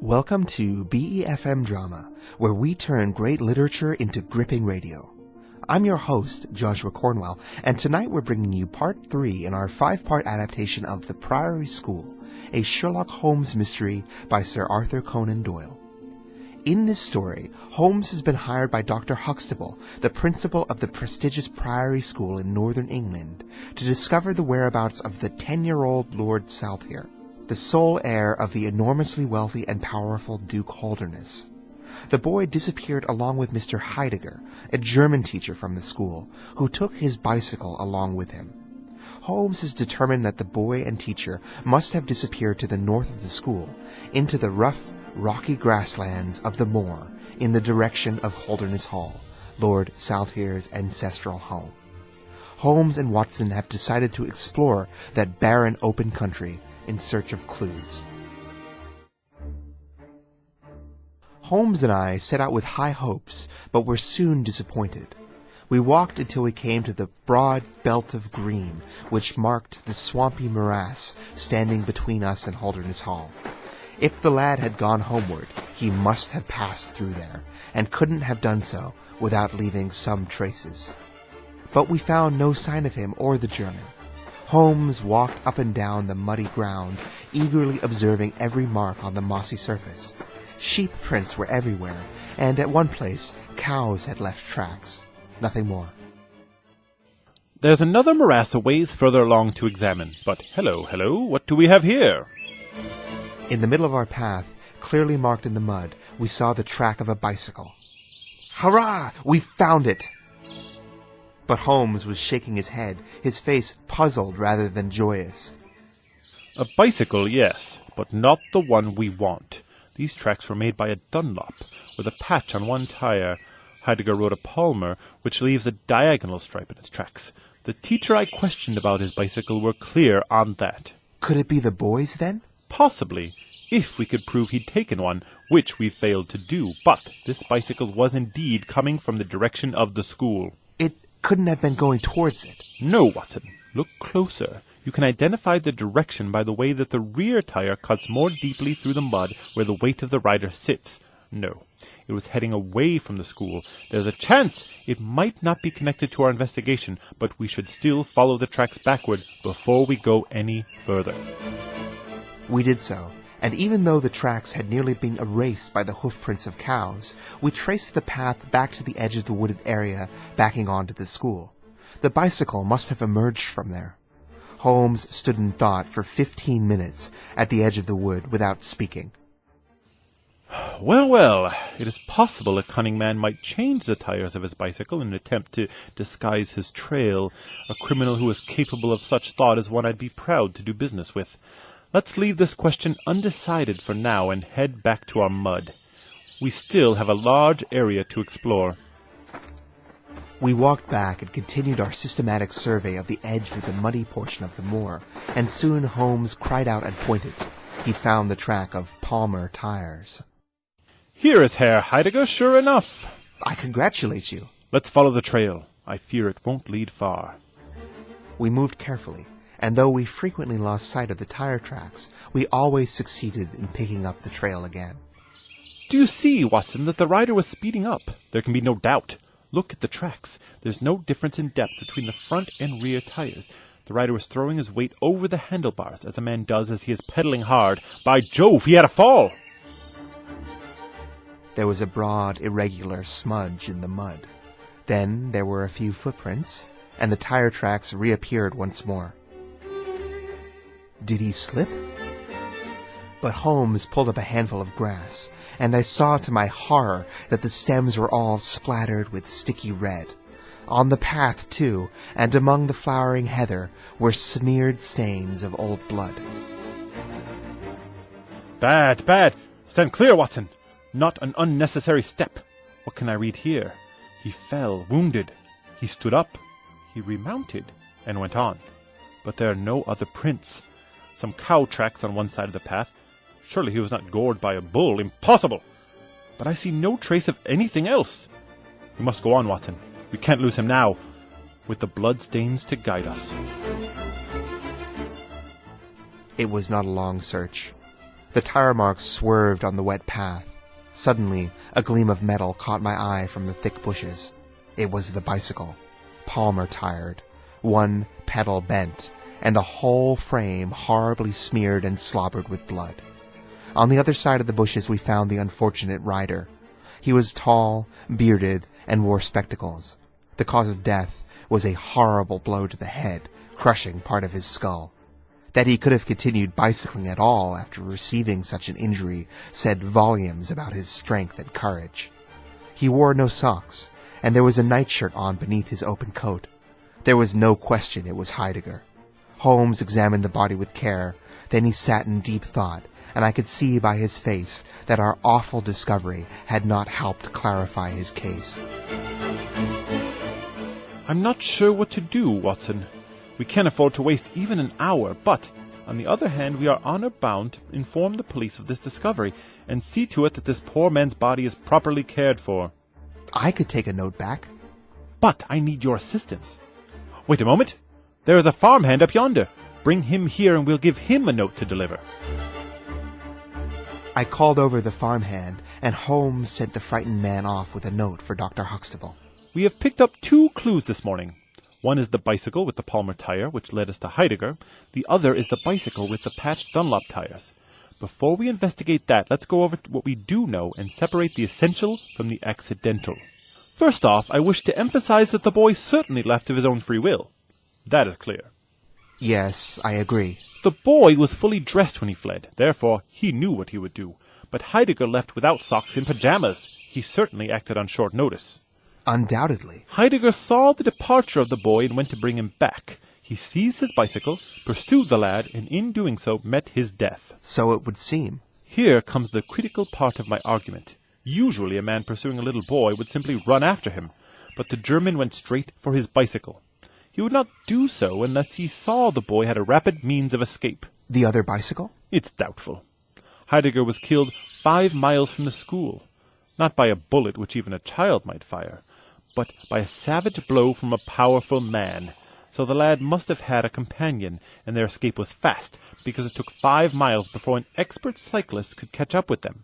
Welcome to BeFM Drama, where we turn great literature into gripping radio. I'm your host, Joshua Cornwell, and tonight we're bringing you part 3 in our 5-part adaptation of The Priory School, a Sherlock Holmes mystery by Sir Arthur Conan Doyle. In this story, Holmes has been hired by Dr. Huxtable, the principal of the prestigious Priory School in northern England, to discover the whereabouts of the 10-year-old Lord Saltire, the sole heir of the enormously wealthy and powerful Duke Holdernesse. The boy disappeared along with Mr. Heidegger, a German teacher from the school, who took his bicycle along with him. Holmes is determined that the boy and teacher must have disappeared to the north of the school, into the rough, rocky grasslands of the moor in the direction of Holdernesse Hall, Lord Saltire's ancestral home. Holmes and Watson have decided to explore that barren open country in search of clues. Holmes and I set out with high hopes, but were soon disappointed. We walked until we came to the broad belt of green, which marked the swampy morass standing between us and Holdernesse Hall. If the lad had gone homeward, he must have passed through there, and couldn't have done so without leaving some traces. But we found no sign of him or the German. Holmes walked up and down the muddy ground, eagerly observing every mark on the mossy surface. Sheep prints were everywhere, and at one place, cows had left tracks. Nothing more. There's another morass a ways further along to examine, but hello, what do we have here? In the middle of our path, clearly marked in the mud, we saw the track of a bicycle. Hurrah! We found it! But Holmes was shaking his head, his face puzzled rather than joyous. A bicycle, yes, but not the one we want. These tracks were made by a Dunlop, with a patch on one tire. Heidegger rode a Palmer, which leaves a diagonal stripe in its tracks. The teacher I questioned about his bicycle were clear on that. Could it be the boy's, then? Possibly, if we could prove he'd taken one, which we failed to do. But this bicycle was indeed coming from the direction of the school. It couldn't have been going towards it. No, Watson. Look closer. You can identify the direction by the way that the rear tire cuts more deeply through the mud where the weight of the rider sits. No, it was heading away from the school. There's a chance it might not be connected to our investigation, but we should still follow the tracks backward before we go any further. We did so, and even though the tracks had nearly been erased by the hoofprints of cows, we traced the path back to the edge of the wooded area, backing onto the school. The bicycle must have emerged from there. Holmes stood in thought for 15 minutes at the edge of the wood without speaking. Well, it is possible a cunning man might change the tires of his bicycle in an attempt to disguise his trail. A criminal who is capable of such thought is one I'd be proud to do business with. Let's leave this question undecided for now and head back to our mud. We still have a large area to explore. We walked back and continued our systematic survey of the edge of the muddy portion of the moor, and soon Holmes cried out and pointed. He found the track of Palmer tires. Here is Herr Heidegger, sure enough. I congratulate you. Let's follow the trail. I fear it won't lead far. We moved carefully, and though we frequently lost sight of the tire tracks, we always succeeded in picking up the trail again. Do you see, Watson, that the rider was speeding up? There can be no doubt. Look at the tracks. There's no difference in depth between the front and rear tires. The rider was throwing his weight over the handlebars, as a man does as he is pedaling hard. By Jove, he had a fall! There was a broad, irregular smudge in the mud. Then there were a few footprints, and the tire tracks reappeared once more. Did he slip? But Holmes pulled up a handful of grass, and I saw to my horror that the stems were all splattered with sticky red. On the path, too, and among the flowering heather, were smeared stains of old blood. Bad. Stand clear, Watson. Not an unnecessary step. What can I read here? He fell, wounded. He stood up. He remounted, and went on. But there are no other prints. Some cow tracks on one side of the path. Surely he was not gored by a bull. Impossible! But I see no trace of anything else. We must go on, Watson. We can't lose him now, with the bloodstains to guide us. It was not a long search. The tire marks swerved on the wet path. Suddenly, a gleam of metal caught my eye from the thick bushes. It was the bicycle, palmer-tired, one pedal bent, and the whole frame horribly smeared and slobbered with blood. On the other side of the bushes we found the unfortunate rider. He was tall, bearded, and wore spectacles. The cause of death was a horrible blow to the head, crushing part of his skull. That he could have continued bicycling at all after receiving such an injury said volumes about his strength and courage. He wore no socks, and there was a nightshirt on beneath his open coat. There was no question it was Heidegger. Holmes examined the body with care, then he sat in deep thought, and I could see by his face that our awful discovery had not helped clarify his case. I'm not sure what to do, Watson. We can't afford to waste even an hour, but, on the other hand, we are honor bound to inform the police of this discovery and see to it that this poor man's body is properly cared for. I could take a note back. But I need your assistance. Wait a moment. There is a farmhand up yonder. Bring him here and we'll give him a note to deliver. I called over the farmhand, and Holmes sent the frightened man off with a note for Dr. Huxtable. We have picked up 2 clues this morning. One is the bicycle with the Palmer tire, which led us to Heidegger. The other is the bicycle with the patched Dunlop tires. Before we investigate that, let's go over what we do know and separate the essential from the accidental. First off, I wish to emphasize that the boy certainly left of his own free will. That is clear. Yes, I agree. The boy was fully dressed when he fled, therefore he knew what he would do. But Heidegger left without socks in pajamas. He certainly acted on short notice. Undoubtedly. Heidegger saw the departure of the boy and went to bring him back. He seized his bicycle, pursued the lad, and in doing so met his death. So it would seem. Here comes the critical part of my argument. Usually a man pursuing a little boy would simply run after him, but the German went straight for his bicycle. He would not do so unless he saw the boy had a rapid means of escape. The other bicycle? It's doubtful. Heidegger was killed 5 miles from the school, not by a bullet which even a child might fire, but by a savage blow from a powerful man. So the lad must have had a companion, and their escape was fast, because it took 5 miles before an expert cyclist could catch up with them.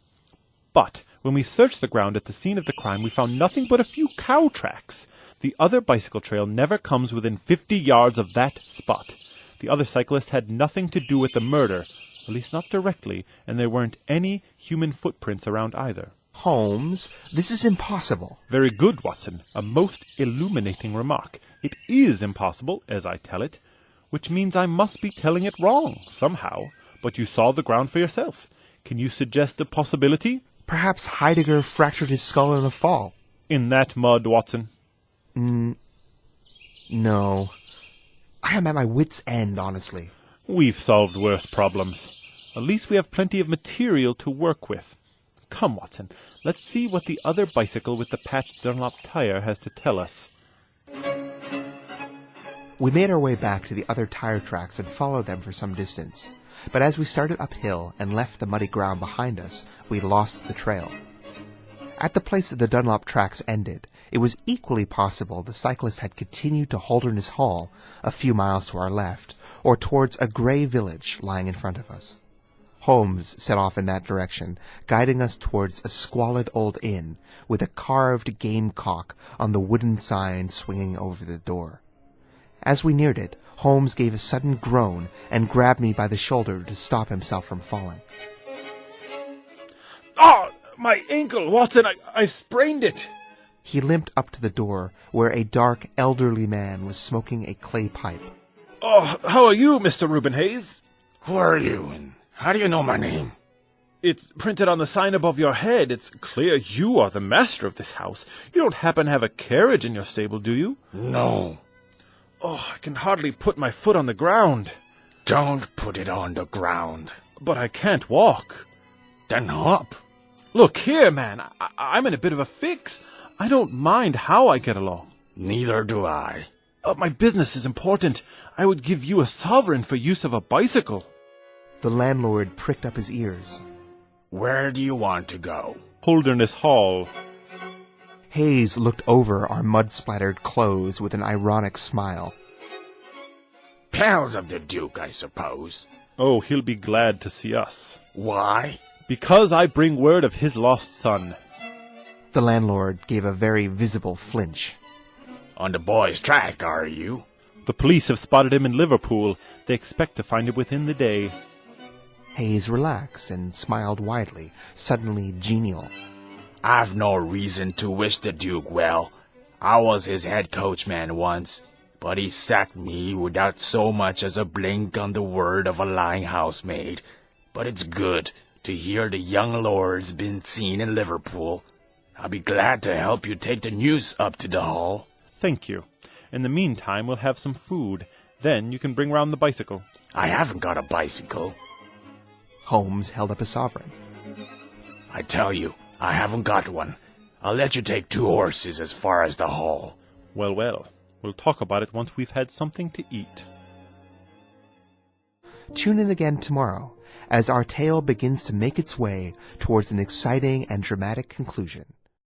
But when we searched the ground at the scene of the crime, we found nothing but a few cow tracks. The other bicycle trail never comes within 50 yards of that spot. The other cyclist had nothing to do with the murder, at least not directly, and there weren't any human footprints around either. Holmes, this is impossible. Very good, Watson. A most illuminating remark. It is impossible, as I tell it, which means I must be telling it wrong, somehow. But you saw the ground for yourself. Can you suggest a possibility? Perhaps Heidegger fractured his skull in a fall. In that mud, Watson? No. I am at my wit's end, honestly. We've solved worse problems. At least we have plenty of material to work with. Come, Watson, let's see what the other bicycle with the patched Dunlop tire has to tell us. We made our way back to the other tire tracks and followed them for some distance. But as we started uphill and left the muddy ground behind us, we lost the trail. At the place that the Dunlop tracks ended, it was equally possible the cyclist had continued to Holdernesse Hall, a few miles to our left, or towards a grey village lying in front of us. Holmes set off in that direction, guiding us towards a squalid old inn with a carved gamecock on the wooden sign swinging over the door. As we neared it, Holmes gave a sudden groan and grabbed me by the shoulder to stop himself from falling. Oh, my ankle, Watson! I've sprained it! He limped up to the door, where a dark, elderly man was smoking a clay pipe. Oh, how are you, Mr. Reuben Hayes? Who are you, and how do you know my name? It's printed on the sign above your head. It's clear you are the master of this house. You don't happen to have a carriage in your stable, do you? No. Oh, I can hardly put my foot on the ground. Don't put it on the ground. But I can't walk. Then hop. Look here, man. I'm in a bit of a fix. I don't mind how I get along. Neither do I. My business is important. I would give you a sovereign for use of a bicycle. The landlord pricked up his ears. Where do you want to go? Holdernesse Hall. Hayes looked over our mud-splattered clothes with an ironic smile. Pals of the Duke, I suppose. Oh, he'll be glad to see us. Why? Because I bring word of his lost son. The landlord gave a very visible flinch. On the boy's track, are you? The police have spotted him in Liverpool. They expect to find him within the day. Hayes relaxed and smiled widely, suddenly genial. I've no reason to wish the Duke well. I was his head coachman once, but he sacked me without so much as a blink on the word of a lying housemaid. But it's good to hear the young lord's been seen in Liverpool. I'll be glad to help you take the news up to the Hall. Thank you. In the meantime, we'll have some food. Then you can bring round the bicycle. I haven't got a bicycle. Holmes held up a sovereign. I tell you, I haven't got one. I'll let you take 2 horses as far as the Hall. Well, well. We'll talk about it once we've had something to eat. Tune in again tomorrow as our tale begins to make its way towards an exciting and dramatic conclusion.